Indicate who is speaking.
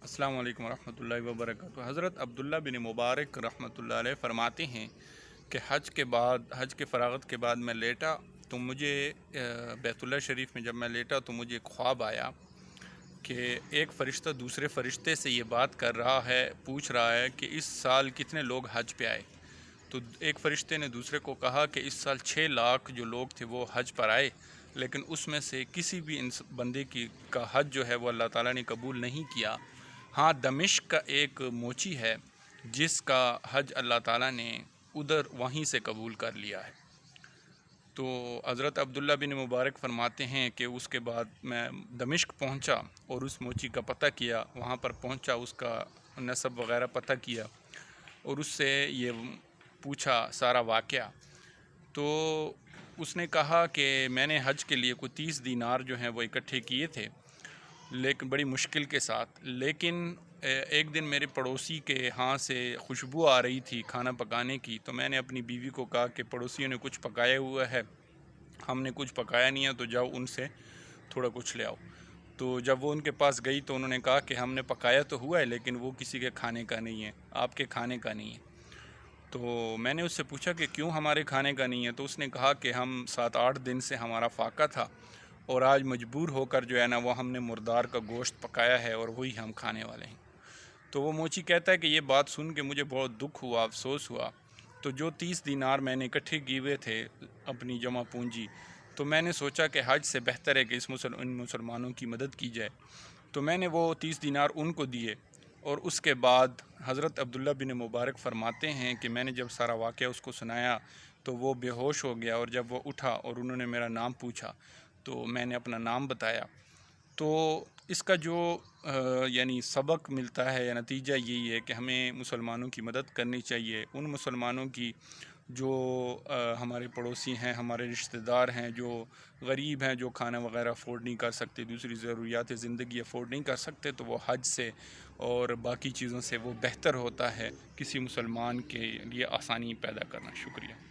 Speaker 1: अस्सलाम वालेकुम रहमतुल्लाहि व बरकातुहू। हज़रत अब्दुल्ला बिन मुबारक रहमतुल्लाह अलैह फरमाते हैं कि हज के फ़रागत के बाद मैं लेटा तो मुझे बैतुल्लाह शरीफ में जब मैं लेटा तो मुझे ख्वाब आया कि एक फ़रिश्ता दूसरे फ़रिश्ते से ये बात कर रहा है, पूछ रहा है कि इस साल कितने लोग हज पे आए। तो एक फ़रिश्ते ने दूसरे को कहा कि इस साल 6 लाख जो लोग थे वो हज पर आए, लेकिन उसमें से किसी भी बंदे का हज जो है वो अल्लाह ताला ने कबूल नहीं किया। हाँ, दमिश्क का एक मोची है जिसका हज अल्लाह ताला ने उधर वहीं से कबूल कर लिया है। तो हज़रत अब्दुल्ला बिन मुबारक फरमाते हैं कि उसके बाद मैं दमिश्क पहुंचा और उस मोची का पता किया, वहां पर पहुंचा, उसका नस्ब वगैरह पता किया और उससे ये पूछा सारा वाक़या। तो उसने कहा कि मैंने हज के लिए कोई 30 दीनार जो हैं वो इकट्ठे किए थे, लेकिन बड़ी मुश्किल के साथ। लेकिन एक दिन मेरे पड़ोसी के यहाँ से खुशबू आ रही थी खाना पकाने की, तो मैंने अपनी बीवी को कहा कि पड़ोसियों ने कुछ पकाया हुआ है, हमने कुछ पकाया नहीं है, तो जाओ उनसे थोड़ा कुछ ले आओ। तो जब वो उनके पास गई तो उन्होंने कहा कि हमने पकाया तो हुआ है लेकिन वो किसी के खाने का नहीं है, आपके खाने का नहीं है। तो मैंने उससे पूछा कि क्यों हमारे खाने का नहीं है, तो उसने कहा कि हम 7-8 दिन से हमारा फाका था और आज मजबूर होकर जो है ना वो हमने मुर्दार का गोश्त पकाया है और वही हम खाने वाले हैं। तो वो मोची कहता है कि ये बात सुन के मुझे बहुत दुख हुआ, अफसोस हुआ। तो जो 30 दीनार मैंने इकट्ठे किए हुए थे अपनी जमा पूंजी, तो मैंने सोचा कि हज से बेहतर है कि इन मुसलमानों की मदद की जाए। तो मैंने वो 30 दीनार उनको दिए और उसके बाद हज़रत अब्दुल्ला बिन मुबारक फ़रमाते हैं कि मैंने जब सारा वाक़या उसको सुनाया तो वो बेहोश हो गया और जब वो उठा और उन्होंने मेरा नाम पूछा तो मैंने अपना नाम बताया। तो इसका जो यानी सबक मिलता है या नतीजा यही है कि हमें मुसलमानों की मदद करनी चाहिए। उन मुसलमानों की जो हमारे पड़ोसी हैं, हमारे रिश्तेदार हैं, जो गरीब हैं, जो खाना वगैरह अफोर्ड नहीं कर सकते, दूसरी ज़रूरियात ज़िंदगी अफोर्ड नहीं कर सकते, तो वो हज से और बाकी चीज़ों से वो बेहतर होता है किसी मुसलमान के लिए आसानी पैदा करना। शुक्रिया।